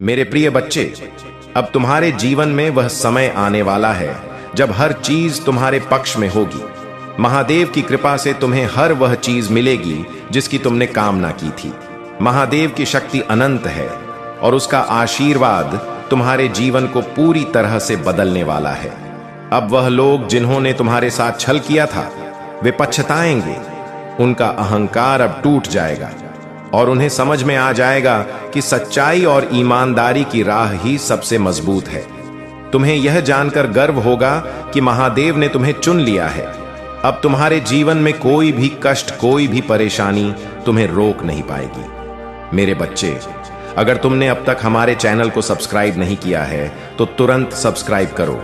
मेरे प्रिय बच्चे, अब तुम्हारे जीवन में वह समय आने वाला है जब हर चीज तुम्हारे पक्ष में होगी। महादेव की कृपा से तुम्हें हर वह चीज मिलेगी जिसकी तुमने कामना की थी। महादेव की शक्ति अनंत है और उसका आशीर्वाद तुम्हारे जीवन को पूरी तरह से बदलने वाला है। अब वह लोग जिन्होंने तुम्हारे साथ छल किया था वे पछताएंगे। उनका अहंकार अब टूट जाएगा और उन्हें समझ में आ जाएगा कि सच्चाई और ईमानदारी की राह ही सबसे मजबूत है। तुम्हें यह जानकर गर्व होगा कि महादेव ने तुम्हें चुन लिया है। अब तुम्हारे जीवन में कोई भी कष्ट, कोई भी परेशानी तुम्हें रोक नहीं पाएगी। मेरे बच्चे, अगर तुमने अब तक हमारे चैनल को सब्सक्राइब नहीं किया है तो तुरंत सब्सक्राइब करो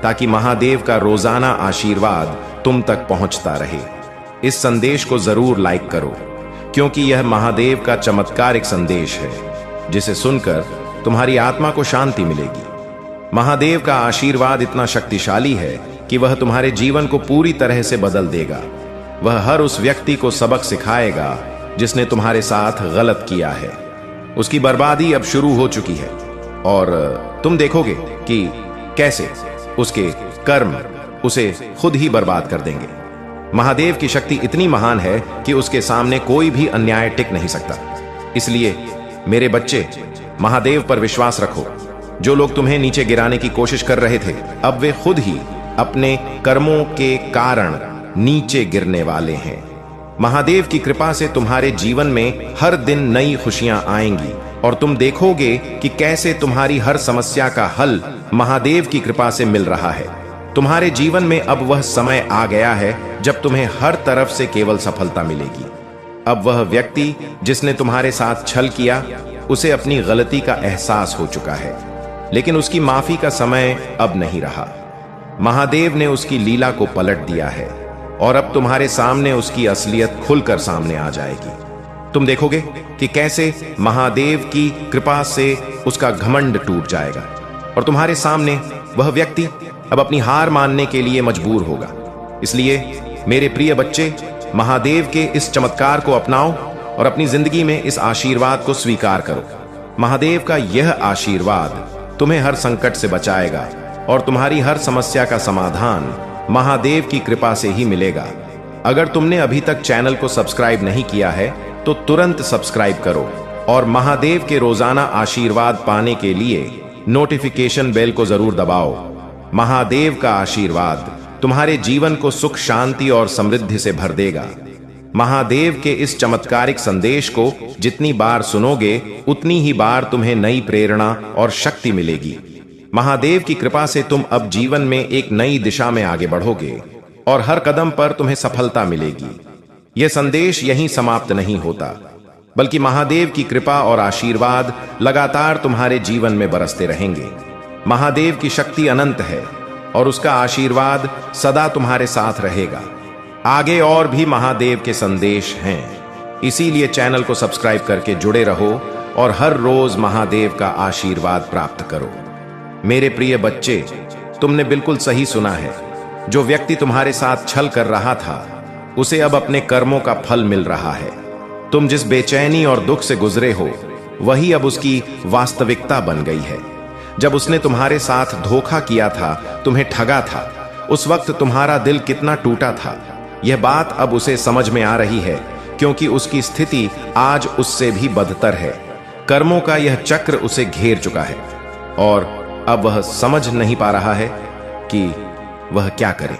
ताकि महादेव का रोजाना आशीर्वाद तुम तक पहुंचता रहे। इस संदेश को जरूर लाइक करो क्योंकि यह महादेव का चमत्कारिक संदेश है जिसे सुनकर तुम्हारी आत्मा को शांति मिलेगी। महादेव का आशीर्वाद इतना शक्तिशाली है कि वह तुम्हारे जीवन को पूरी तरह से बदल देगा। वह हर उस व्यक्ति को सबक सिखाएगा जिसने तुम्हारे साथ गलत किया है। उसकी बर्बादी अब शुरू हो चुकी है और तुम देखोगे कि कैसे उसके कर्म उसे खुद ही बर्बाद कर देंगे। महादेव की शक्ति इतनी महान है कि उसके सामने कोई भी अन्याय टिक नहीं सकता। इसलिए मेरे बच्चे, महादेव पर विश्वास रखो। जो लोग तुम्हें नीचे गिराने की कोशिश कर रहे थे अब वे खुद ही अपने कर्मों के कारण नीचे गिरने वाले हैं। महादेव की कृपा से तुम्हारे जीवन में हर दिन नई खुशियां आएंगी और तुम देखोगे कि कैसे तुम्हारी हर समस्या का हल महादेव की कृपा से मिल रहा है। तुम्हारे जीवन में अब वह समय आ गया है जब तुम्हें हर तरफ से केवल सफलता मिलेगी। अब वह व्यक्ति जिसने तुम्हारे साथ छल किया उसे अपनी गलती का एहसास हो चुका है, लेकिन उसकी माफी का समय अब नहीं रहा। महादेव ने उसकी लीला को पलट दिया है और अब तुम्हारे सामने उसकी असलियत खुलकर सामने आ जाएगी। तुम देखोगे कि कैसे महादेव की कृपा से उसका घमंड टूट जाएगा और तुम्हारे सामने वह व्यक्ति अब अपनी हार मानने के लिए मजबूर होगा। इसलिए मेरे प्रिय बच्चे, महादेव के इस चमत्कार को अपनाओ और अपनी जिंदगी में इस आशीर्वाद को स्वीकार करो। महादेव का यह आशीर्वाद तुम्हें हर संकट से बचाएगा और तुम्हारी हर समस्या का समाधान महादेव की कृपा से ही मिलेगा। अगर तुमने अभी तक चैनल को सब्सक्राइब नहीं किया है तो तुरंत सब्सक्राइब करो और महादेव के रोजाना आशीर्वाद पाने के लिए नोटिफिकेशन बेल को जरूर दबाओ। महादेव का आशीर्वाद तुम्हारे जीवन को सुख, शांति और समृद्धि से भर देगा। महादेव के इस चमत्कारिक संदेश को जितनी बार सुनोगे उतनी ही बार तुम्हें नई प्रेरणा और शक्ति मिलेगी। महादेव की कृपा से तुम अब जीवन में एक नई दिशा में आगे बढ़ोगे और हर कदम पर तुम्हें सफलता मिलेगी। यह संदेश यहीं समाप्त नहीं होता, बल्कि महादेव की कृपा और आशीर्वाद लगातार तुम्हारे जीवन में बरसते रहेंगे। महादेव की शक्ति अनंत है और उसका आशीर्वाद सदा तुम्हारे साथ रहेगा। आगे और भी महादेव के संदेश हैं, इसीलिए चैनल को सब्सक्राइब करके जुड़े रहो और हर रोज महादेव का आशीर्वाद प्राप्त करो। मेरे प्रिय बच्चे, तुमने बिल्कुल सही सुना है। जो व्यक्ति तुम्हारे साथ छल कर रहा था उसे अब अपने कर्मों का फल मिल रहा है। तुम जिस बेचैनी और दुख से गुजरे हो वही अब उसकी वास्तविकता बन गई है। जब उसने तुम्हारे साथ धोखा किया था, तुम्हें ठगा था, उस वक्त तुम्हारा दिल कितना टूटा था, यह बात अब उसे समझ में आ रही है क्योंकि उसकी स्थिति आज उससे भी बदतर है। कर्मों का यह चक्र उसे घेर चुका है और अब वह समझ नहीं पा रहा है कि वह क्या करे,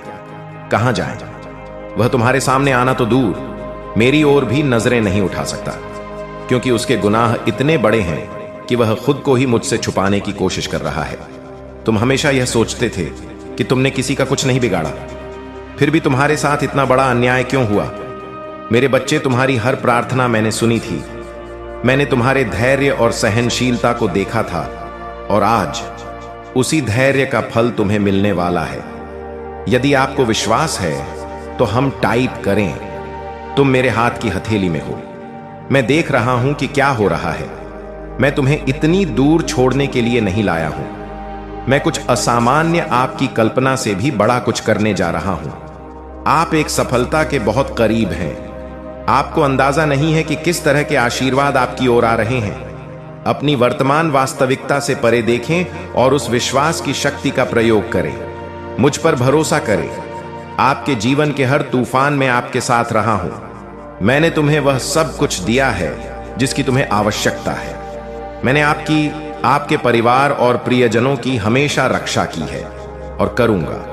कहां जाए। वह तुम्हारे सामने आना तो दूर, मेरी ओर भी नजरें नहीं उठा सकता क्योंकि उसके गुनाह इतने बड़े हैं कि वह खुद को ही मुझसे छुपाने की कोशिश कर रहा है। तुम हमेशा यह सोचते थे कि तुमने किसी का कुछ नहीं बिगाड़ा, फिर भी तुम्हारे साथ इतना बड़ा अन्याय क्यों हुआ? मेरे बच्चे, तुम्हारी हर प्रार्थना मैंने सुनी थी। मैंने तुम्हारे धैर्य और सहनशीलता को देखा था और आज उसी धैर्य का फल तुम्हें मिलने वाला है। यदि आपको विश्वास है तो हम टाइप करें। तुम मेरे हाथ की हथेली में हो, मैं देख रहा हूं कि क्या हो रहा है। मैं तुम्हें इतनी दूर छोड़ने के लिए नहीं लाया हूं। मैं कुछ असामान्य, आपकी कल्पना से भी बड़ा कुछ करने जा रहा हूं। आप एक सफलता के बहुत करीब हैं। आपको अंदाजा नहीं है कि किस तरह के आशीर्वाद आपकी ओर आ रहे हैं। अपनी वर्तमान वास्तविकता से परे देखें और उस विश्वास की शक्ति का प्रयोग करें। मुझ पर भरोसा करें। आपके जीवन के हर तूफान में आपके साथ रहा हूं। मैंने तुम्हें वह सब कुछ दिया है जिसकी तुम्हें आवश्यकता है। मैंने आपके परिवार और प्रियजनों की हमेशा रक्षा की है और करूंगा।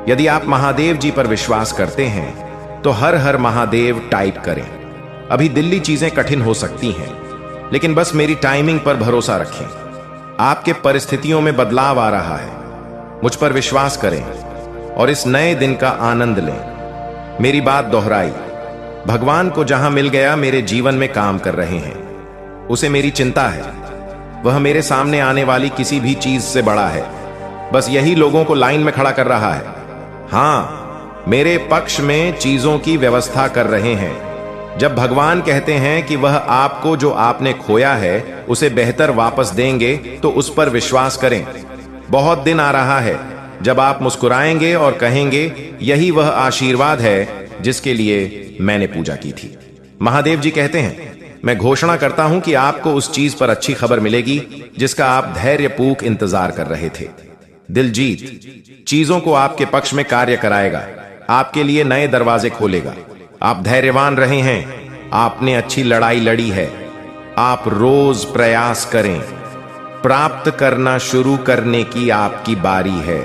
यदि आप महादेव जी पर विश्वास करते हैं तो हर हर महादेव टाइप करें। अभी दिल्ली चीजें कठिन हो सकती हैं, लेकिन बस मेरी टाइमिंग पर भरोसा रखें। आपके परिस्थितियों में बदलाव आ रहा है। मुझ पर विश्वास करें और इस नए दिन का आनंद लें। मेरी बात दोहराई। भगवान को जहां मिल गया मेरे जीवन में काम कर रहे हैं। उसे मेरी चिंता है। वह मेरे सामने आने वाली किसी भी चीज से बड़ा है। बस यही लोगों को लाइन में खड़ा कर रहा है। हां, मेरे पक्ष में चीजों की व्यवस्था कर रहे हैं। जब भगवान कहते हैं कि वह आपको जो आपने खोया है उसे बेहतर वापस देंगे तो उस पर विश्वास करें। बहुत दिन आ रहा है जब आप मुस्कुराएंगे और कहेंगे यही वह आशीर्वाद है जिसके लिए मैंने पूजा की थी। महादेव जी कहते हैं, मैं घोषणा करता हूं कि आपको उस चीज पर अच्छी खबर मिलेगी जिसका आप धैर्यपूर्वक इंतजार कर रहे थे। दिलजीत चीजों को आपके पक्ष में कार्य कराएगा, आपके लिए नए दरवाजे खोलेगा। आप धैर्यवान रहे हैं। आपने अच्छी लड़ाई लड़ी है। आप रोज प्रयास करें। प्राप्त करना शुरू करने की आपकी बारी है।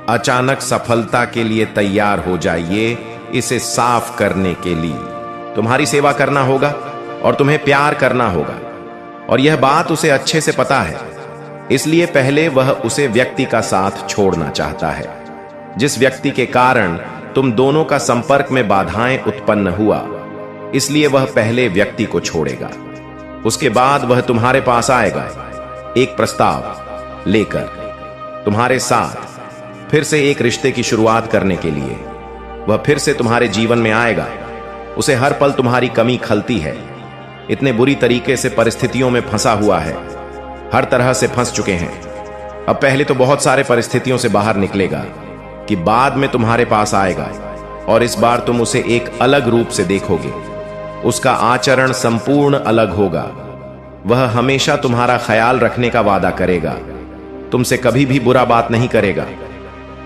अचानक सफलता के लिए तैयार हो जाइए, इसे साफ करने के लिए। तुम्हारी सेवा करना होगा और तुम्हें प्यार करना होगा, और यह बात उसे अच्छे से पता है। इसलिए पहले वह उसे व्यक्ति का साथ छोड़ना चाहता है जिस व्यक्ति के कारण तुम दोनों का संपर्क में बाधाएं उत्पन्न हुआ। इसलिए वह पहले व्यक्ति को छोड़ेगा। उसके बाद वह तुम्हारे पास आएगा एक प्रस्ताव लेकर, तुम्हारे साथ फिर से एक रिश्ते की शुरुआत करने के लिए। वह फिर से तुम्हारे जीवन में आएगा। उसे हर पल तुम्हारी कमी खलती है। इतने बुरी तरीके से परिस्थितियों में फंसा हुआ है, हर तरह से फंस चुके हैं। अब पहले तो बहुत सारे परिस्थितियों से बाहर निकलेगा कि बाद में तुम्हारे पास आएगा, और इस बार तुम उसे एक अलग रूप से देखोगे। उसका आचरण संपूर्ण अलग होगा। वह हमेशा तुम्हारा ख्याल रखने का वादा करेगा। तुमसे कभी भी बुरा बात नहीं करेगा,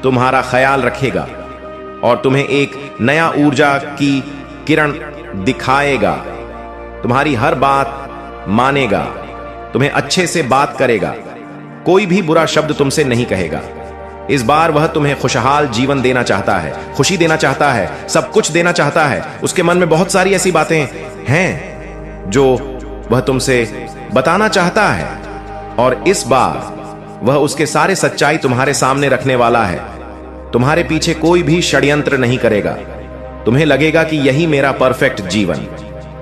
तुम्हारा ख्याल रखेगा और तुम्हें एक नया ऊर्जा की किरण दिखाएगा। तुम्हारी हर बात मानेगा, तुम्हें अच्छे से बात करेगा, कोई भी बुरा शब्द तुमसे नहीं कहेगा। इस बार वह तुम्हें खुशहाल जीवन देना चाहता है, खुशी देना चाहता है, सब कुछ देना चाहता है। उसके मन में बहुत सारी ऐसी बातें हैं जो वह तुमसे बताना चाहता है, और इस बार वह उसके सारे सच्चाई तुम्हारे सामने रखने वाला है। तुम्हारे पीछे कोई भी षड्यंत्र नहीं करेगा। तुम्हें लगेगा कि यही मेरा परफेक्ट जीवन।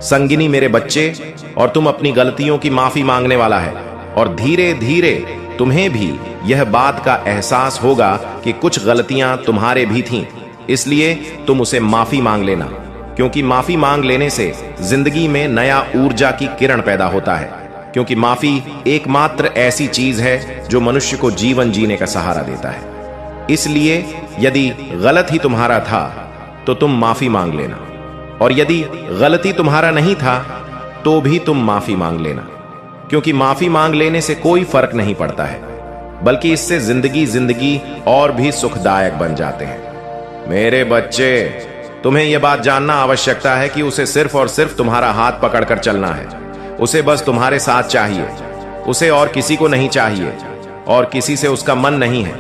संगिनी मेरे बच्चे, और तुम अपनी गलतियों की माफी मांगने वाला है, और धीरे धीरे तुम्हें भी यह बात का एहसास होगा कि कुछ गलतियां तुम्हारे भी थीं। इसलिए तुम उसे माफी मांग लेना, क्योंकि माफी मांग लेने से जिंदगी में नया ऊर्जा की किरण पैदा होता है। क्योंकि माफी एकमात्र ऐसी चीज है जो मनुष्य को जीवन जीने का सहारा देता है। इसलिए यदि गलत ही तुम्हारा था तो तुम माफी मांग लेना, और यदि गलती तुम्हारा नहीं था तो भी तुम माफी मांग लेना, क्योंकि माफी मांग लेने से कोई फर्क नहीं पड़ता है, बल्कि इससे जिंदगी और भी सुखदायक बन जाते हैं। मेरे बच्चे, तुम्हें यह बात जानना आवश्यकता है कि उसे सिर्फ और सिर्फ तुम्हारा हाथ पकड़कर चलना है। उसे बस तुम्हारे साथ चाहिए। उसे और किसी को नहीं चाहिए, और किसी से उसका मन नहीं है।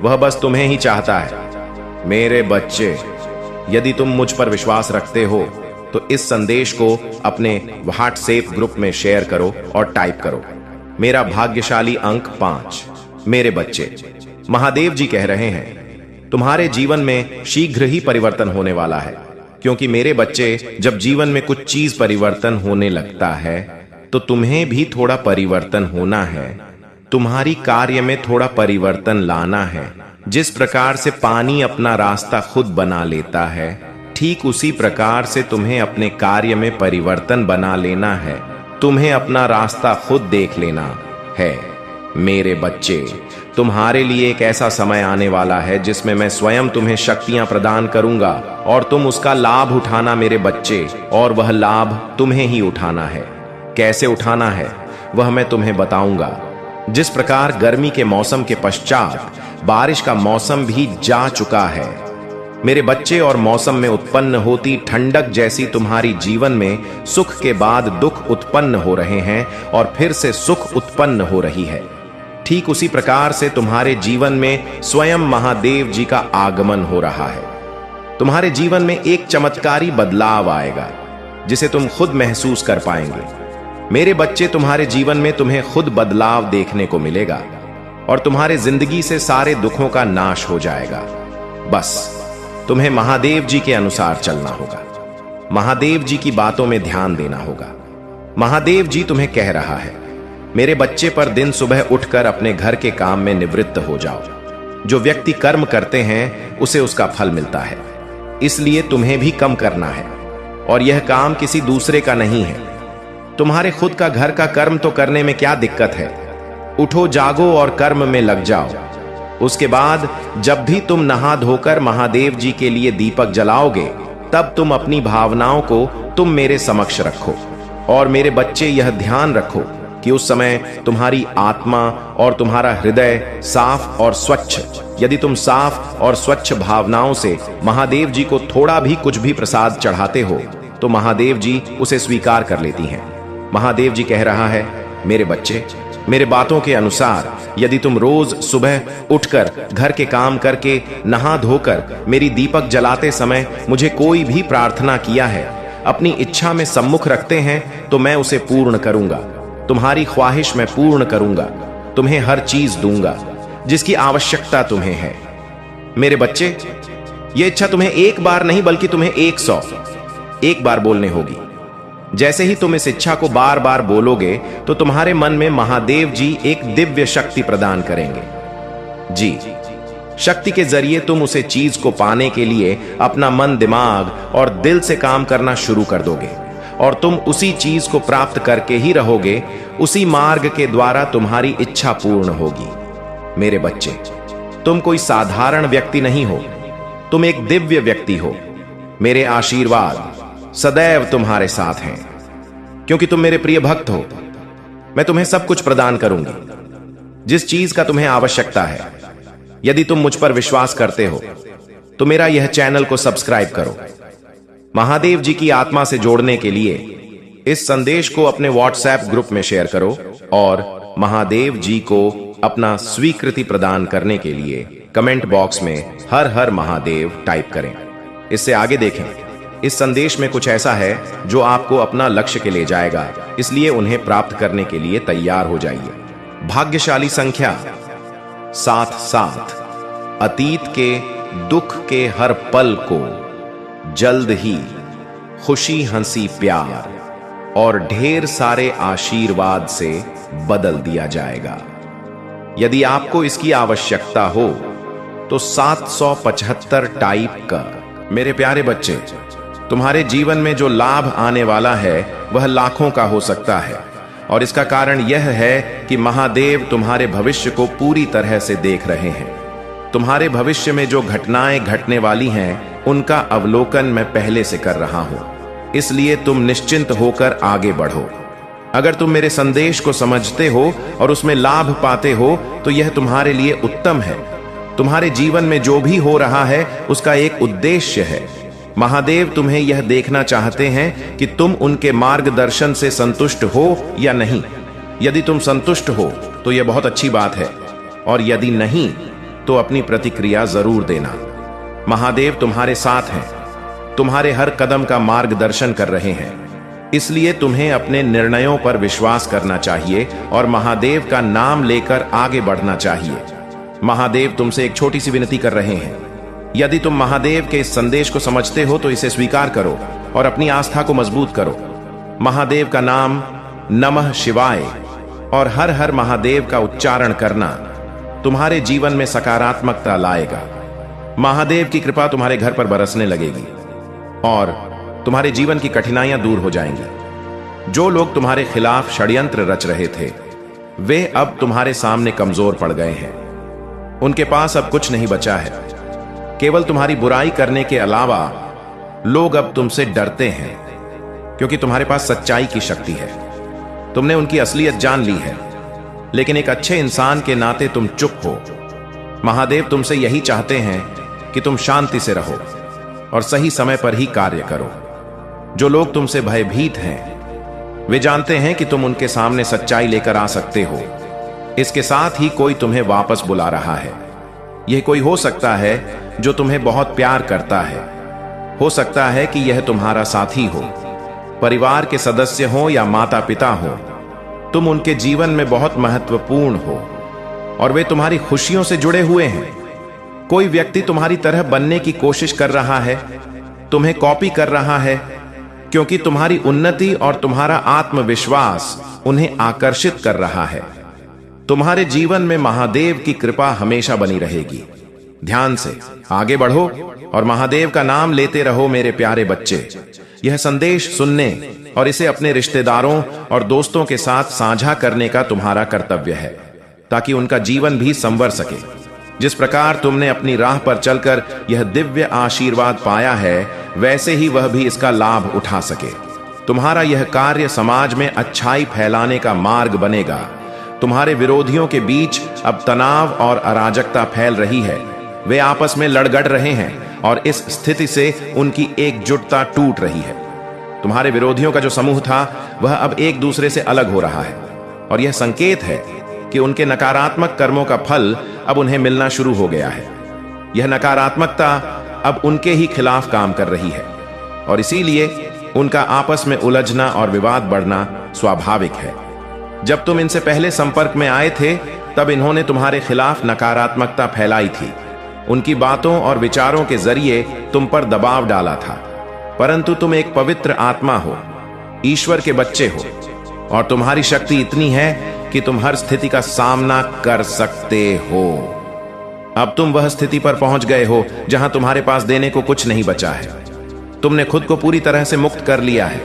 वह बस तुम्हें ही चाहता है। मेरे बच्चे, यदि तुम मुझ पर विश्वास रखते हो तो इस संदेश को अपने व्हाट्सएप ग्रुप में शेयर करो और टाइप करो, मेरा भाग्यशाली अंक 5। मेरे बच्चे, महादेव जी कह रहे हैं तुम्हारे जीवन में शीघ्र ही परिवर्तन होने वाला है, क्योंकि मेरे बच्चे, जब जीवन में कुछ चीज परिवर्तन होने लगता है तो तुम्हें भी थोड़ा परिवर्तन होना है। तुम्हारी कार्य में थोड़ा परिवर्तन लाना है। जिस प्रकार से पानी अपना रास्ता खुद बना लेता है, ठीक उसी प्रकार से तुम्हें अपने कार्य में परिवर्तन बना लेना है। तुम्हें अपना रास्ता खुद देख लेना है। मेरे बच्चे, तुम्हारे लिए एक ऐसा समय आने वाला है जिसमें मैं स्वयं तुम्हें शक्तियां प्रदान करूंगा, और तुम उसका लाभ उठाना मेरे बच्चे, और वह लाभ तुम्हें ही उठाना है। कैसे उठाना है? वह मैं तुम्हें बताऊंगा। जिस प्रकार गर्मी के मौसम के पश्चात बारिश का मौसम भी जा चुका है, मेरे बच्चे, और मौसम में उत्पन्न होती ठंडक जैसी तुम्हारी जीवन में सुख के बाद दुख उत्पन्न हो रहे हैं और फिर से सुख उत्पन्न हो रही है, ठीक उसी प्रकार से तुम्हारे जीवन में स्वयं महादेव जी का आगमन हो रहा है। तुम्हारे जीवन में एक चमत्कारी बदलाव आएगा जिसे तुम खुद महसूस कर पाएंगे। मेरे बच्चे, तुम्हारे जीवन में तुम्हें खुद बदलाव देखने को मिलेगा और तुम्हारे जिंदगी से सारे दुखों का नाश हो जाएगा। बस तुम्हें महादेव जी के अनुसार चलना होगा, महादेव जी की बातों में ध्यान देना होगा। महादेव जी तुम्हें कह रहा है, मेरे बच्चे, पर दिन सुबह उठकर अपने घर के काम में निवृत्त हो जाओ। जो व्यक्ति कर्म करते हैं उसे उसका फल मिलता है, इसलिए तुम्हें भी कम करना है, और यह काम किसी दूसरे का नहीं है। तुम्हारे खुद का घर का कर्म तो करने में क्या दिक्कत है। उठो, जागो और कर्म में लग जाओ। उसके बाद जब भी तुम नहा धोकर महादेव जी के लिए दीपक जलाओगे, तब तुम अपनी भावनाओं को तुम मेरे समक्ष रखो। और मेरे बच्चे, यह ध्यान रखो कि उस समय तुम्हारी आत्मा और तुम्हारा हृदय साफ और स्वच्छ। यदि तुम साफ और स्वच्छ भावनाओं से महादेव जी को थोड़ा भी कुछ भी प्रसाद चढ़ाते हो, तो महादेव जी उसे स्वीकार कर लेती हैं। महादेव जी कह रहा है, मेरे बच्चे, मेरे बातों के अनुसार यदि तुम रोज सुबह उठकर घर के काम करके नहा धोकर मेरी दीपक जलाते समय मुझे कोई भी प्रार्थना किया है, अपनी इच्छा में सम्मुख रखते हैं, तो मैं उसे पूर्ण करूंगा। तुम्हारी ख्वाहिश मैं पूर्ण करूंगा। तुम्हें हर चीज दूंगा जिसकी आवश्यकता तुम्हें है। मेरे बच्चे, यह इच्छा तुम्हें एक बार नहीं बल्कि तुम्हें 100 बार बोलने होगी। जैसे ही तुम इस इच्छा को बार बार बोलोगे, तो तुम्हारे मन में महादेव जी एक दिव्य शक्ति प्रदान करेंगे। जी, शक्ति के जरिए तुम उसे चीज को पाने के लिए अपना मन, दिमाग और दिल से काम करना शुरू कर दोगे, और तुम उसी चीज को प्राप्त करके ही रहोगे। उसी मार्ग के द्वारा तुम्हारी इच्छा पूर्ण होगी। मेरे बच्चे, तुम कोई साधारण व्यक्ति नहीं हो, तुम एक दिव्य व्यक्ति हो। मेरे आशीर्वाद सदैव तुम्हारे साथ हैं, क्योंकि तुम मेरे प्रिय भक्त हो। मैं तुम्हें सब कुछ प्रदान करूंगी, जिस चीज का तुम्हें आवश्यकता है। यदि तुम मुझ पर विश्वास करते हो, तो मेरा यह चैनल को सब्सक्राइब करो। महादेव जी की आत्मा से जोड़ने के लिए इस संदेश को अपने व्हाट्सएप ग्रुप में शेयर करो, और महादेव जी को अपना स्वीकृति प्रदान करने के लिए कमेंट बॉक्स में हर हर महादेव टाइप करें। इससे आगे देखें, इस संदेश में कुछ ऐसा है जो आपको अपना लक्ष्य के ले जाएगा, इसलिए उन्हें प्राप्त करने के लिए तैयार हो जाइए। भाग्यशाली संख्या 7-7। अतीत के दुख के हर पल को जल्द ही खुशी, हंसी, प्यार और ढेर सारे आशीर्वाद से बदल दिया जाएगा। यदि आपको इसकी आवश्यकता हो तो 775 टाइप कर। मेरे प्यारे बच्चे, तुम्हारे जीवन में जो लाभ आने वाला है वह लाखों का हो सकता है, और इसका कारण यह है कि महादेव तुम्हारे भविष्य को पूरी तरह से देख रहे हैं। तुम्हारे भविष्य में जो घटनाएं घटने वाली हैं, उनका अवलोकन मैं पहले से कर रहा हूं, इसलिए तुम निश्चिंत होकर आगे बढ़ो। अगर तुम मेरे संदेश को समझते हो और उसमें लाभ पाते हो, तो यह तुम्हारे लिए उत्तम है। तुम्हारे जीवन में जो भी हो रहा है उसका एक उद्देश्य है। महादेव तुम्हें यह देखना चाहते हैं कि तुम उनके मार्गदर्शन से संतुष्ट हो या नहीं। यदि तुम संतुष्ट हो तो यह बहुत अच्छी बात है, और यदि नहीं तो अपनी प्रतिक्रिया जरूर देना। महादेव तुम्हारे साथ हैं, तुम्हारे हर कदम का मार्गदर्शन कर रहे हैं, इसलिए तुम्हें अपने निर्णयों पर विश्वास करना चाहिए और महादेव का नाम लेकर आगे बढ़ना चाहिए। महादेव तुमसे एक छोटी सी विनती कर रहे हैं। यदि तुम महादेव के इस संदेश को समझते हो तो इसे स्वीकार करो और अपनी आस्था को मजबूत करो। महादेव का नाम नमः शिवाय और हर हर महादेव का उच्चारण करना तुम्हारे जीवन में सकारात्मकता लाएगा। महादेव की कृपा तुम्हारे घर पर बरसने लगेगी और तुम्हारे जीवन की कठिनाइयां दूर हो जाएंगी। जो लोग तुम्हारे खिलाफ षड्यंत्र रच रहे थे, वे अब तुम्हारे सामने कमजोर पड़ गए हैं। उनके पास अब कुछ नहीं बचा है। केवल तुम्हारी बुराई करने के अलावा लोग अब तुमसे डरते हैं, क्योंकि तुम्हारे पास सच्चाई की शक्ति है। तुमने उनकी असलियत जान ली है, लेकिन एक अच्छे इंसान के नाते तुम चुप हो। महादेव तुमसे यही चाहते हैं कि तुम शांति से रहो और सही समय पर ही कार्य करो। जो लोग तुमसे भयभीत हैं, वे जानते हैं कि तुम उनके सामने सच्चाई लेकर आ सकते हो। इसके साथ ही कोई तुम्हें वापस बुला रहा है। यह कोई हो सकता है जो तुम्हें बहुत प्यार करता है। हो सकता है कि यह तुम्हारा साथी हो, परिवार के सदस्य हो या माता पिता हो। तुम उनके जीवन में बहुत महत्वपूर्ण हो और वे तुम्हारी खुशियों से जुड़े हुए हैं। कोई व्यक्ति तुम्हारी तरह बनने की कोशिश कर रहा है, तुम्हें कॉपी कर रहा है, क्योंकि तुम्हारी उन्नति और तुम्हारा आत्मविश्वास उन्हें आकर्षित कर रहा है। तुम्हारे जीवन में महादेव की कृपा हमेशा बनी रहेगी। ध्यान से आगे बढ़ो और महादेव का नाम लेते रहो। मेरे प्यारे बच्चे, यह संदेश सुनने और इसे अपने रिश्तेदारों और दोस्तों के साथ साझा करने का तुम्हारा कर्तव्य है, ताकि उनका जीवन भी संवर सके। जिस प्रकार तुमने अपनी राह पर चलकर यह दिव्य आशीर्वाद पाया है, वैसे ही वह भी इसका लाभ उठा सके। तुम्हारा यह कार्य समाज में अच्छाई फैलाने का मार्ग बनेगा। तुम्हारे विरोधियों के बीच अब तनाव और अराजकता फैल रही है। वे आपस में लड़गड़ रहे हैं और इस स्थिति से उनकी एकजुटता टूट रही है। तुम्हारे विरोधियों का जो समूह था, वह अब एक दूसरे से अलग हो रहा है और यह संकेत है कि उनके नकारात्मक कर्मों का फल अब उन्हें मिलना शुरू हो गया है। यह नकारात्मकता अब उनके ही खिलाफ काम कर रही है और इसीलिए उनका आपस में उलझना और विवाद बढ़ना स्वाभाविक है। जब तुम इनसे पहले संपर्क में आए थे, तब इन्होंने तुम्हारे खिलाफ नकारात्मकता फैलाई थी। उनकी बातों और विचारों के जरिए तुम पर दबाव डाला था, परंतु तुम एक पवित्र आत्मा हो, ईश्वर के बच्चे हो और तुम्हारी शक्ति इतनी है कि तुम हर स्थिति का सामना कर सकते हो। अब तुम वह स्थिति पर पहुंच गए हो जहां तुम्हारे पास देने को कुछ नहीं बचा है। तुमने खुद को पूरी तरह से मुक्त कर लिया है।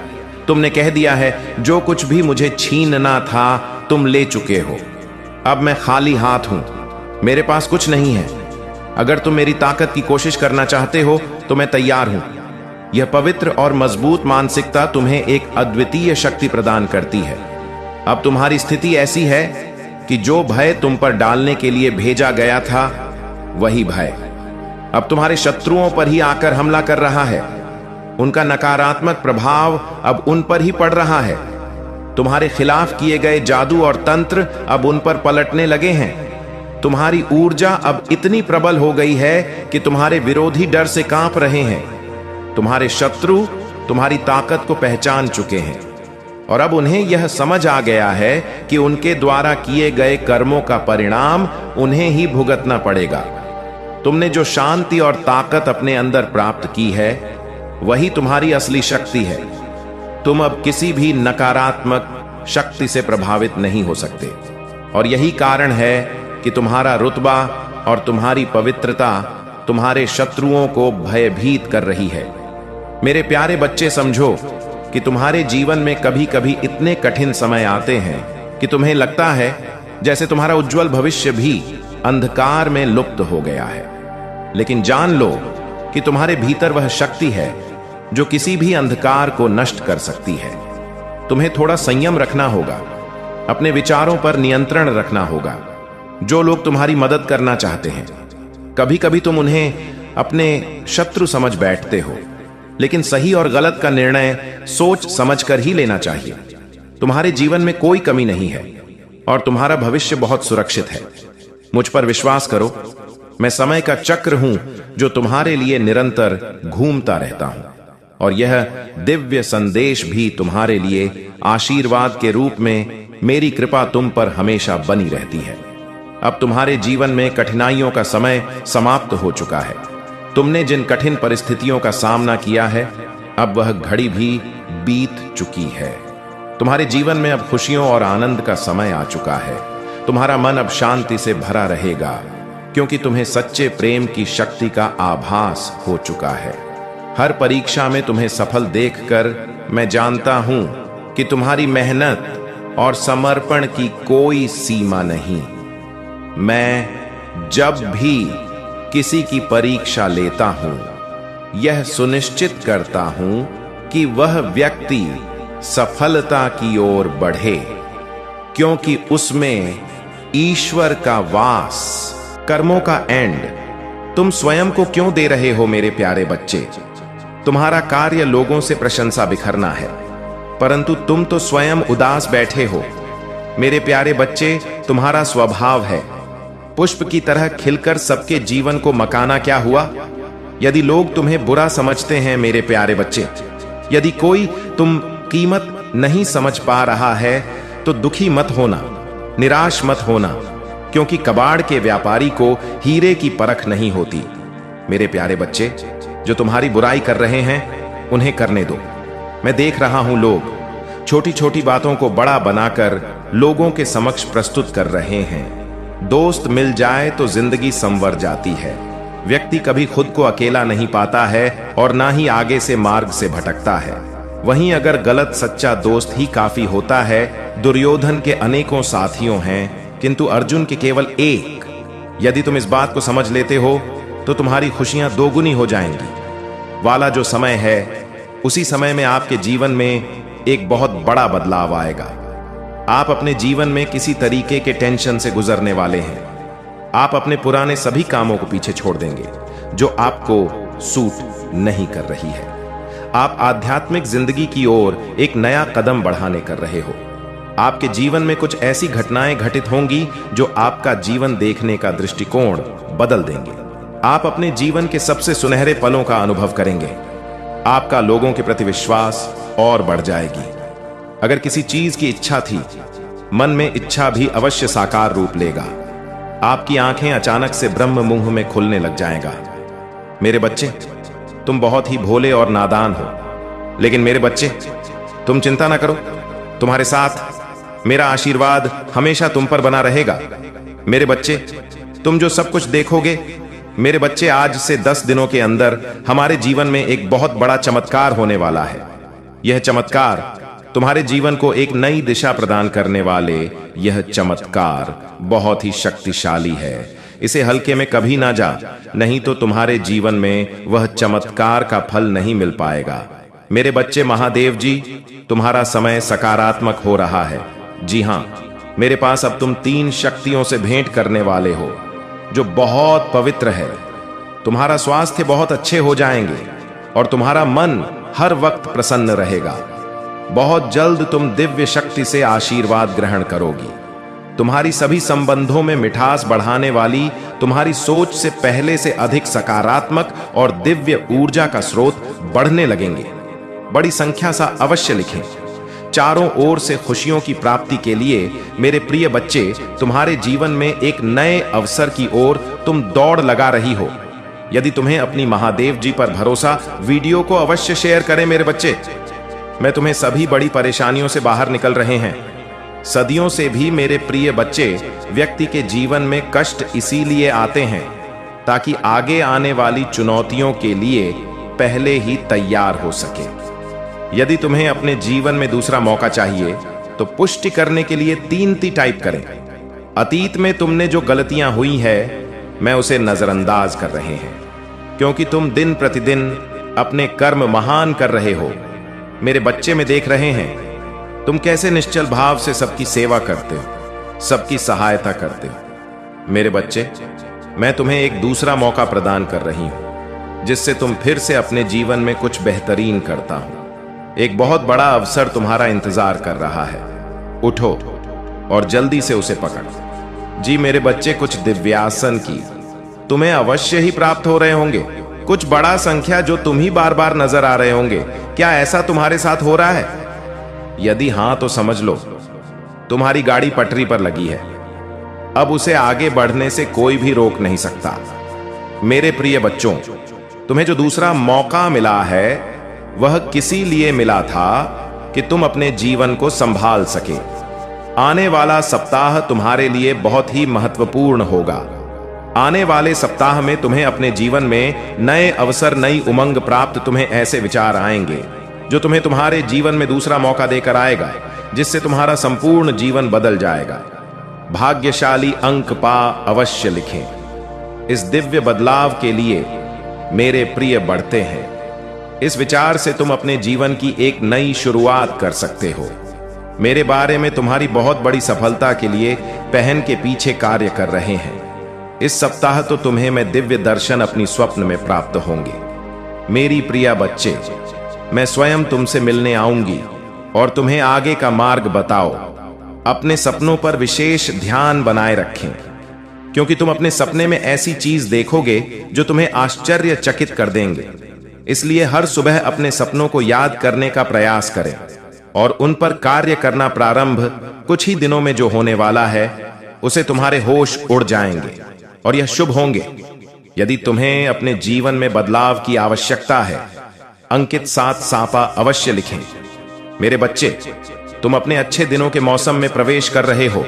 तुमने कह दिया है, जो कुछ भी मुझे छीनना था तुम ले चुके हो। अब मैं खाली हाथ हूं, मेरे पास कुछ नहीं है। अगर तुम मेरी ताकत की कोशिश करना चाहते हो तो मैं तैयार हूं। यह पवित्र और मजबूत मानसिकता तुम्हें एक अद्वितीय शक्ति प्रदान करती है। अब तुम्हारी स्थिति ऐसी है कि जो भय तुम पर डालने के लिए भेजा गया था, वही भय अब तुम्हारे शत्रुओं पर ही आकर हमला कर रहा है। उनका नकारात्मक प्रभाव अब उन पर ही पड़ रहा है। तुम्हारे खिलाफ किए गए जादू और तंत्र अब उन पर पलटने लगे हैं। तुम्हारी ऊर्जा अब इतनी प्रबल हो गई है कि तुम्हारे विरोधी डर से कांप रहे हैं। तुम्हारे शत्रु तुम्हारी ताकत को पहचान चुके हैं और अब उन्हें यह समझ आ गया है कि उनके द्वारा किए गए कर्मों का परिणाम उन्हें ही भुगतना पड़ेगा। तुमने जो शांति और ताकत अपने अंदर प्राप्त की है, वही तुम्हारी असली शक्ति है। तुम अब किसी भी नकारात्मक शक्ति से प्रभावित नहीं हो सकते और यही कारण है कि तुम्हारा रुतबा और तुम्हारी पवित्रता तुम्हारे शत्रुओं को भयभीत कर रही है। मेरे प्यारे बच्चे, समझो कि तुम्हारे जीवन में कभी कभी इतने कठिन समय आते हैं कि तुम्हें लगता है जैसे तुम्हारा उज्जवल भविष्य भी अंधकार में लुप्त हो गया है। लेकिन जान लो कि तुम्हारे भीतर वह शक्ति है जो किसी भी अंधकार को नष्ट कर सकती है। तुम्हें थोड़ा संयम रखना होगा, अपने विचारों पर नियंत्रण रखना होगा। जो लोग तुम्हारी मदद करना चाहते हैं, कभी कभी तुम उन्हें अपने शत्रु समझ बैठते हो, लेकिन सही और गलत का निर्णय सोच समझकर ही लेना चाहिए। तुम्हारे जीवन में कोई कमी नहीं है और तुम्हारा भविष्य बहुत सुरक्षित है। मुझ पर विश्वास करो, मैं समय का चक्र हूं जो तुम्हारे लिए निरंतर घूमता रहता हूं और यह दिव्य संदेश भी तुम्हारे लिए आशीर्वाद के रूप में मेरी कृपा तुम पर हमेशा बनी रहती है। अब तुम्हारे जीवन में कठिनाइयों का समय समाप्त हो चुका है। तुमने जिन कठिन परिस्थितियों का सामना किया है, अब वह घड़ी भी बीत चुकी है। तुम्हारे जीवन में अब खुशियों और आनंद का समय आ चुका है। तुम्हारा मन अब शांति से भरा रहेगा, क्योंकि तुम्हें सच्चे प्रेम की शक्ति का आभास हो चुका है। हर परीक्षा में तुम्हें सफल देखकर मैं जानता हूं कि तुम्हारी मेहनत और समर्पण की कोई सीमा नहीं। मैं जब भी किसी की परीक्षा लेता हूं, यह सुनिश्चित करता हूं कि वह व्यक्ति सफलता की ओर बढ़े, क्योंकि उसमें ईश्वर का वास। कर्मों का एंड। तुम स्वयं को क्यों दे रहे हो मेरे प्यारे बच्चे? तुम्हारा कार्य लोगों से प्रशंसा बिखरना है, परंतु तुम तो स्वयं उदास बैठे हो। मेरे प्यारे बच्चे, तुम्हारा स्वभाव है पुष्प की तरह खिलकर सबके जीवन को मकाना। क्या हुआ यदि लोग तुम्हें बुरा समझते हैं? मेरे प्यारे बच्चे, यदि कोई तुम कीमत नहीं समझ पा रहा है तो दुखी मत होना, निराश मत होना, क्योंकि कबाड़ के व्यापारी को हीरे की परख नहीं होती। मेरे प्यारे बच्चे, जो तुम्हारी बुराई कर रहे हैं उन्हें करने दो। मैं देख रहा हूं लोग छोटी छोटी बातों को बड़ा बनाकर लोगों के समक्ष प्रस्तुत कर रहे हैं। दोस्त मिल जाए तो जिंदगी संवर जाती है। व्यक्ति कभी खुद को अकेला नहीं पाता है और ना ही आगे से मार्ग से भटकता है। वहीं अगर गलत सच्चा दोस्त ही काफी होता है। दुर्योधन के अनेकों साथियों हैं, किंतु अर्जुन के केवल एक। यदि तुम इस बात को समझ लेते हो तो तुम्हारी खुशियां दोगुनी हो जाएंगी। वाला जो समय है, उसी समय में आपके जीवन में एक बहुत बड़ा बदलाव आएगा। आप अपने जीवन में किसी तरीके के टेंशन से गुजरने वाले हैं। आप अपने पुराने सभी कामों को पीछे छोड़ देंगे जो आपको सूट नहीं कर रही है। आप आध्यात्मिक जिंदगी की ओर एक नया कदम बढ़ाने कर रहे हो। आपके जीवन में कुछ ऐसी घटनाएं घटित होंगी जो आपका जीवन देखने का दृष्टिकोण बदल देंगे। आप अपने जीवन के सबसे सुनहरे पलों का अनुभव करेंगे। आपका लोगों के प्रति विश्वास और बढ़ जाएगी। अगर किसी चीज की इच्छा थी, मन में इच्छा भी अवश्य साकार रूप लेगा। आपकी आंखें अचानक से ब्रह्म मुंह में खुलने लग जाएगा। मेरे बच्चे, तुम बहुत ही भोले और नादान हो, लेकिन मेरे बच्चे तुम चिंता ना करो। तुम्हारे साथ मेरा आशीर्वाद हमेशा तुम पर बना रहेगा। मेरे बच्चे, तुम जो सब कुछ देखोगे, मेरे बच्चे, आज से 10 दिनों के अंदर हमारे जीवन में एक बहुत बड़ा चमत्कार होने वाला है। यह चमत्कार तुम्हारे जीवन को एक नई दिशा प्रदान करने वाले यह चमत्कार बहुत ही शक्तिशाली है। इसे हल्के में कभी ना जा, नहीं तो तुम्हारे जीवन में वह चमत्कार का फल नहीं मिल पाएगा। मेरे बच्चे, महादेव जी तुम्हारा समय सकारात्मक हो रहा है। जी हां, मेरे पास अब तुम 3 शक्तियों से भेंट करने वाले हो जो बहुत पवित्र है। तुम्हारा स्वास्थ्य बहुत अच्छे हो जाएंगे और तुम्हारा मन हर वक्त प्रसन्न रहेगा। बहुत जल्द तुम दिव्य शक्ति से आशीर्वाद ग्रहण करोगी। तुम्हारी सभी संबंधों में मिठास बढ़ाने वाली तुम्हारी सोच से पहले से अधिक सकारात्मक और दिव्य ऊर्जा का स्रोत बढ़ने लगेंगे। बड़ी संख्या सा अवश्य लिखें। चारों ओर से खुशियों की प्राप्ति के लिए मेरे प्रिय बच्चे, तुम्हारे जीवन में एक नए अवसर की ओर तुम दौड़ लगा रही हो। यदि तुम्हें अपनी महादेव जी पर भरोसा, वीडियो को अवश्य शेयर करें। मेरे बच्चे, मैं तुम्हें सभी बड़ी परेशानियों से बाहर निकल रहे हैं। सदियों से भी मेरे प्रिय बच्चे, व्यक्ति के जीवन में कष्ट इसीलिए आते हैं ताकि आगे आने वाली चुनौतियों के लिए पहले ही तैयार हो सके। यदि तुम्हें अपने जीवन में दूसरा मौका चाहिए तो पुष्टि करने के लिए 3 टाइप करें। अतीत में तुमने जो गलतियां हुई है, मैं उसे नजरअंदाज कर रहे हैं, क्योंकि तुम दिन प्रतिदिन अपने कर्म महान कर रहे हो। मेरे बच्चे, में देख रहे हैं तुम कैसे निश्चल भाव से सबकी सेवा करते हो, सबकी सहायता करते हो। मेरे बच्चे, मैं तुम्हें एक दूसरा मौका प्रदान कर रही हूं, जिससे तुम फिर से अपने जीवन में कुछ बेहतरीन करता हूं। एक बहुत बड़ा अवसर तुम्हारा इंतजार कर रहा है। उठो और जल्दी से उसे पकड़। जी मेरे बच्चे, कुछ दिव्यासन की तुम्हें अवश्य ही प्राप्त हो रहे होंगे। कुछ बड़ा संख्या जो तुम ही बार बार नजर आ रहे होंगे। क्या ऐसा तुम्हारे साथ हो रहा है? यदि हां तो समझ लो तुम्हारी गाड़ी पटरी पर लगी है। अब उसे आगे बढ़ने से कोई भी रोक नहीं सकता। मेरे प्रिय बच्चों, तुम्हें जो दूसरा मौका मिला है वह किसी लिए मिला था कि तुम अपने जीवन को संभाल सके। आने वाला सप्ताह तुम्हारे लिए बहुत ही महत्वपूर्ण होगा। आने वाले सप्ताह में तुम्हें अपने जीवन में नए अवसर, नई उमंग प्राप्त, तुम्हें ऐसे विचार आएंगे जो तुम्हें तुम्हारे जीवन में दूसरा मौका देकर आएगा, जिससे तुम्हारा संपूर्ण जीवन बदल जाएगा। भाग्यशाली अंक पा अवश्य लिखें। इस दिव्य बदलाव के लिए मेरे प्रिय बढ़ते हैं। इस विचार से तुम अपने जीवन की एक नई शुरुआत कर सकते हो। मेरे बारे में तुम्हारी बहुत बड़ी सफलता के लिए पहन के पीछे कार्य कर रहे हैं। इस सप्ताह तो तुम्हें मैं दिव्य दर्शन अपनी स्वप्न में प्राप्त होंगे। मेरी प्रिय बच्चे, मैं स्वयं तुमसे मिलने आऊंगी और तुम्हें आगे का मार्ग बताओ। अपने सपनों पर विशेष ध्यान बनाए रखें, क्योंकि तुम अपने सपने में ऐसी चीज देखोगे जो तुम्हें आश्चर्यचकित कर देंगे। इसलिए हर सुबह अपने सपनों को याद करने का प्रयास करें और उन पर कार्य करना प्रारंभ कुछ ही दिनों में जो होने वाला है उसे तुम्हारे होश उड़ जाएंगे और यह शुभ होंगे। यदि तुम्हें अपने जीवन में बदलाव की आवश्यकता है, अंकित 7 सापा अवश्य लिखें। मेरे बच्चे, तुम अपने अच्छे दिनों के मौसम में प्रवेश कर रहे हो।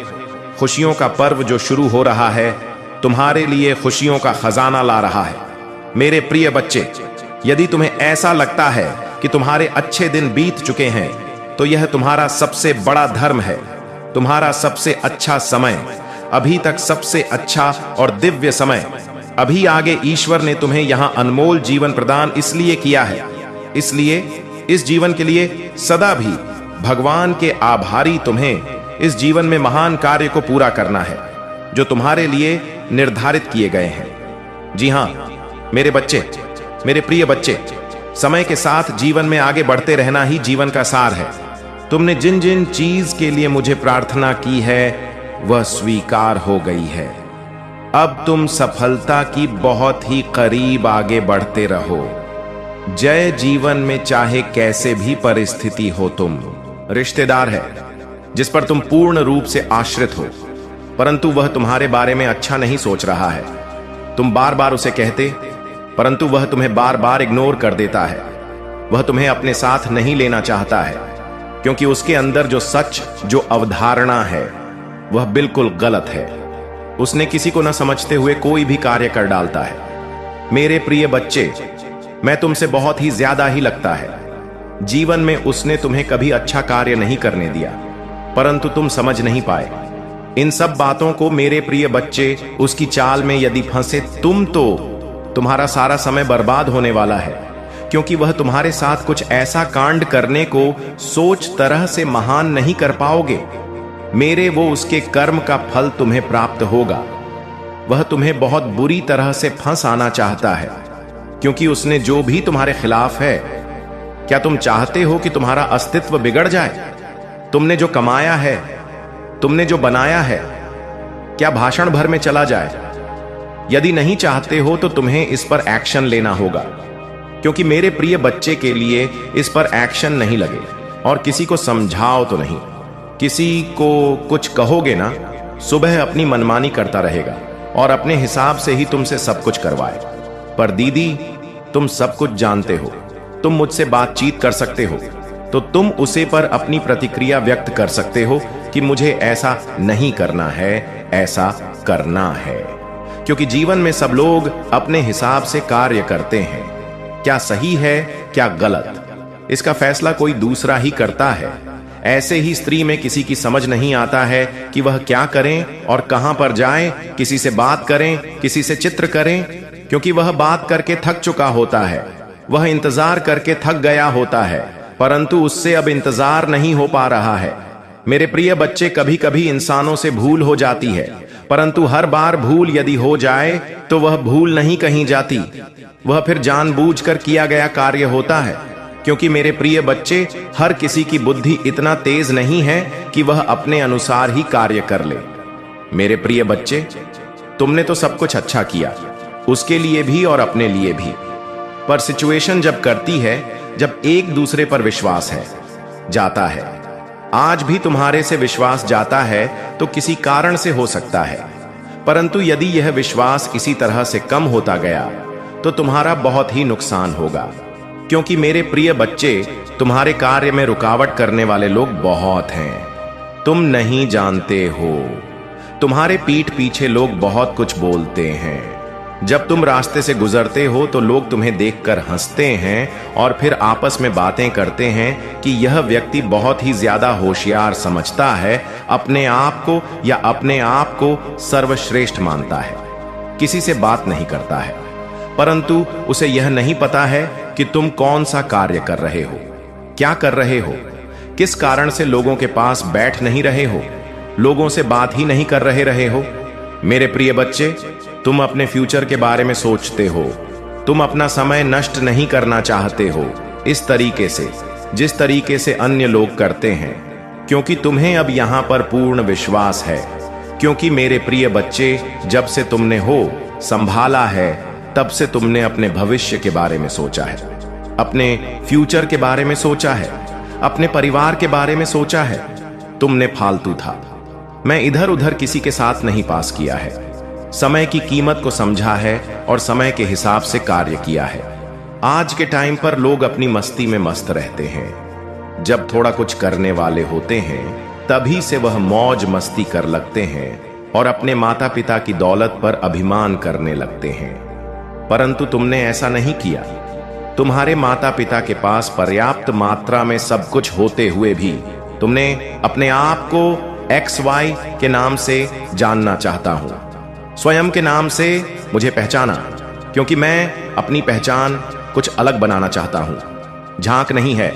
खुशियों का पर्व जो शुरू हो रहा है तुम्हारे लिए खुशियों का खजाना ला रहा है। मेरे प्रिय बच्चे, यदि तुम्हें ऐसा लगता है कि तुम्हारे अच्छे दिन बीत चुके हैं तो यह तुम्हारा सबसे बड़ा धर्म है। तुम्हारा सबसे अच्छा समय, अभी तक सबसे अच्छा और दिव्य समय अभी आगे ईश्वर ने तुम्हें यहां अनमोल जीवन प्रदान इसलिए किया है। इसलिए इस जीवन के लिए सदा भी भगवान के आभारी तुम्हें इस जीवन में महान कार्य को पूरा करना है जो तुम्हारे लिए निर्धारित किए गए हैं। जी हां मेरे बच्चे, मेरे प्रिय बच्चे, समय के साथ जीवन में आगे बढ़ते रहना ही जीवन का सार है। तुमने जिन जिन चीज के लिए मुझे प्रार्थना की है वह स्वीकार हो गई है। अब तुम सफलता की बहुत ही करीब आगे बढ़ते रहो। जय जीवन में चाहे कैसे भी परिस्थिति हो, तुम रिश्तेदार है जिस पर तुम पूर्ण रूप से आश्रित हो, परंतु वह तुम्हारे बारे में अच्छा नहीं सोच रहा है। तुम बार बार उसे कहते, परंतु वह तुम्हें बार बार इग्नोर कर देता है। वह तुम्हें अपने साथ नहीं लेना चाहता है, क्योंकि उसके अंदर जो सच, जो अवधारणा है वह बिल्कुल गलत है। उसने किसी को न समझते हुए कोई भी कार्य कर डालता है। मेरे प्रिय बच्चे, मैं तुमसे बहुत ही ज्यादा ही लगता है। जीवन में उसने तुम्हें कभी अच्छा कार्य नहीं करने दिया, परंतु तुम समझ नहीं पाए इन सब बातों को। मेरे प्रिय बच्चे, उसकी चाल में यदि फंसे तुम तो तुम्हारा सारा समय बर्बाद होने वाला है, क्योंकि वह तुम्हारे साथ कुछ ऐसा कांड करने को सोच तरह से महान नहीं कर पाओगे। मेरे वो उसके कर्म का फल तुम्हें प्राप्त होगा। वह तुम्हें बहुत बुरी तरह से फंस आना चाहता है, क्योंकि उसने जो भी तुम्हारे खिलाफ है। क्या तुम चाहते हो कि तुम्हारा अस्तित्व बिगड़ जाए? तुमने जो कमाया है, तुमने जो बनाया है, क्या भाषण भर में चला जाए? यदि नहीं चाहते हो तो तुम्हें इस पर एक्शन लेना होगा, क्योंकि मेरे प्रिय बच्चे के लिए इस पर एक्शन नहीं लगे। और किसी को समझाओ तो नहीं, किसी को कुछ कहोगे ना, सुबह अपनी मनमानी करता रहेगा और अपने हिसाब से ही तुमसे सब कुछ करवाए। पर दीदी, तुम सब कुछ जानते हो, तुम मुझसे बातचीत कर सकते हो, तो तुम उसे पर अपनी प्रतिक्रिया व्यक्त कर सकते हो कि मुझे ऐसा नहीं करना है, ऐसा करना है। क्योंकि जीवन में सब लोग अपने हिसाब से कार्य करते हैं। क्या सही है, क्या गलत, इसका फैसला कोई दूसरा ही करता है। ऐसे ही स्त्री में किसी की समझ नहीं आता है कि वह क्या करें और कहां पर जाएं, किसी से बात करें, किसी से चित्र करें, क्योंकि वह बात करके थक चुका होता है, वह इंतजार करके थक गया होता है, परंतु उससे अब इंतजार नहीं हो पा रहा है। मेरे प्रिय बच्चे, कभी कभी इंसानों से भूल हो जाती है, परंतु हर बार भूल यदि हो जाए तो वह भूल नहीं कहीं जाती, वह फिर जानबूझकर किया गया कार्य होता है। क्योंकि मेरे प्रिय बच्चे, हर किसी की बुद्धि इतना तेज नहीं है कि वह अपने अनुसार ही कार्य कर ले। मेरे प्रिय बच्चे, तुमने तो सब कुछ अच्छा किया, उसके लिए भी और अपने लिए भी, पर सिचुएशन जब करती है, जब एक दूसरे पर विश्वास है जाता है, आज भी तुम्हारे से विश्वास जाता है तो किसी कारण से हो सकता है, परंतु यदि यह विश्वास इसी तरह से कम होता गया तो तुम्हारा बहुत ही नुकसान होगा। क्योंकि मेरे प्रिय बच्चे, तुम्हारे कार्य में रुकावट करने वाले लोग बहुत हैं। तुम नहीं जानते हो, तुम्हारे पीठ पीछे लोग बहुत कुछ बोलते हैं। जब तुम रास्ते से गुजरते हो तो लोग तुम्हें देखकर हंसते हैं और फिर आपस में बातें करते हैं कि यह व्यक्ति बहुत ही ज्यादा होशियार समझता है, अपने आप को या अपने आप को सर्वश्रेष्ठ मानता है, किसी से बात नहीं करता है। परंतु उसे यह नहीं पता है कि तुम कौन सा कार्य कर रहे हो, क्या कर रहे हो, किस कारण से लोगों के पास बैठ नहीं रहे हो, लोगों से बात ही नहीं कर रहे हो। मेरे प्रिय बच्चे, तुम अपने फ्यूचर के बारे में सोचते हो, तुम अपना समय नष्ट नहीं करना चाहते हो इस तरीके से जिस तरीके से अन्य लोग करते हैं, क्योंकि तुम्हें अब यहां पर पूर्ण विश्वास है। क्योंकि मेरे प्रिय बच्चे, जब से तुमने हो संभाला है, तब से तुमने अपने भविष्य के बारे में सोचा है, अपने फ्यूचर के बारे में सोचा है, अपने परिवार के बारे में सोचा है। तुमने फालतू था, मैं इधर उधर किसी के साथ नहीं पास किया है, समय की कीमत को समझा है और समय के हिसाब से कार्य किया है। आज के टाइम पर लोग अपनी मस्ती में मस्त रहते हैं। जब थोड़ा कुछ करने वाले होते हैं तभी से वह मौज मस्ती कर लगते हैं और अपने माता पिता की दौलत पर अभिमान करने लगते हैं। परंतु तुमने ऐसा नहीं किया। तुम्हारे माता पिता के पास पर्याप्त मात्रा में सब कुछ होते हुए भी तुमने अपने आप को XY के नाम से जानना चाहता हूं, स्वयं के नाम से मुझे पहचाना, क्योंकि मैं अपनी पहचान कुछ अलग बनाना चाहता हूं। झांक नहीं है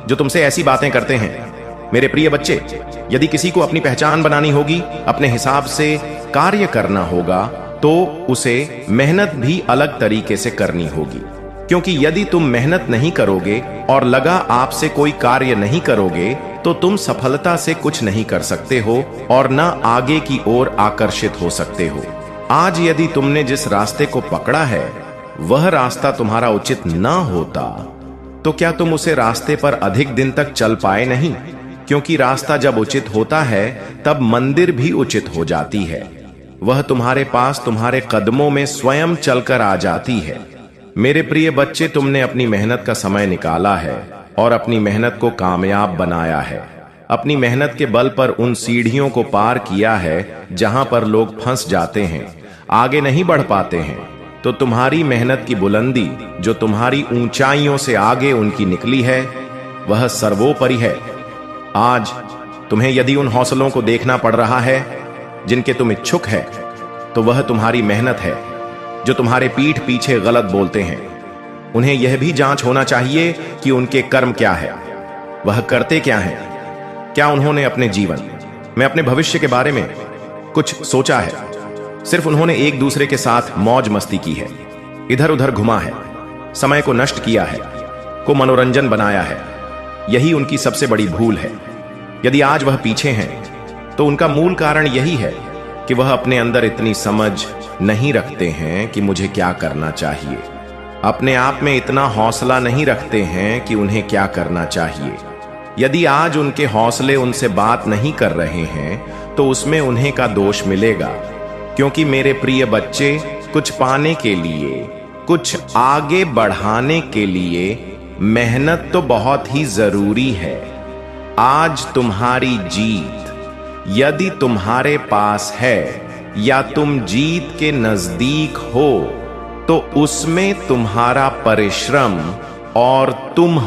जो तुमसे ऐसी बातें करते हैं। मेरे प्रिय बच्चे, यदि किसी को अपनी पहचान बनानी होगी, अपने हिसाब से कार्य करना होगा, तो उसे मेहनत भी अलग तरीके से करनी होगी। क्योंकि यदि तुम मेहनत नहीं करोगे और लगा आपसे कोई कार्य नहीं करोगे, तो तुम सफलता से कुछ नहीं कर सकते हो और न आगे की ओर आकर्षित हो सकते हो। आज यदि तुमने जिस रास्ते को पकड़ा है वह रास्ता तुम्हारा उचित ना होता, तो क्या तुम उसे रास्ते पर अधिक दिन तक चल पाए नहीं? क्योंकि रास्ता जब उचित होता है तब मंदिर भी उचित हो जाती है। वह तुम्हारे पास तुम्हारे कदमों में स्वयं चलकर आ जाती है। मेरे प्रिय बच्चे, तुमने अपनी मेहनत का समय निकाला है और अपनी मेहनत को कामयाब बनाया है। अपनी मेहनत के बल पर उन सीढ़ियों को पार किया है जहां पर लोग फंस जाते हैं, आगे नहीं बढ़ पाते हैं। तो तुम्हारी मेहनत की बुलंदी जो तुम्हारी ऊंचाइयों से आगे उनकी निकली है, वह सर्वोपरि है। आज तुम्हें यदि उन हौसलों को देखना पड़ रहा है जिनके तुम इच्छुक है, तो वह तुम्हारी मेहनत है। जो तुम्हारे पीठ पीछे गलत बोलते हैं, उन्हें यह भी जांच होना चाहिए कि उनके कर्म क्या है, वह करते क्या हैं। क्या उन्होंने अपने जीवन में अपने भविष्य के बारे में कुछ सोचा है? सिर्फ उन्होंने एक दूसरे के साथ मौज मस्ती की है, इधर उधर घुमा है, समय को नष्ट किया है, को मनोरंजन बनाया है। यही उनकी सबसे बड़ी भूल है। यदि आज वह पीछे हैं, तो उनका मूल कारण यही है कि वह अपने अंदर इतनी समझ नहीं रखते हैं कि मुझे क्या करना चाहिए। अपने आप में इतना हौसला नहीं रखते हैं कि उन्हें क्या करना चाहिए। यदि आज उनके हौसले उनसे बात नहीं कर रहे हैं, तो उसमें उन्हें का दोष मिलेगा। क्योंकि मेरे प्रिय बच्चे, कुछ पाने के लिए, कुछ आगे बढ़ाने के लिए मेहनत तो बहुत ही जरूरी है। आज तुम्हारी जीत यदि तुम्हारे पास है या तुम जीत के नजदीक हो, तो उसमें तुम्हारा परिश्रम और तुम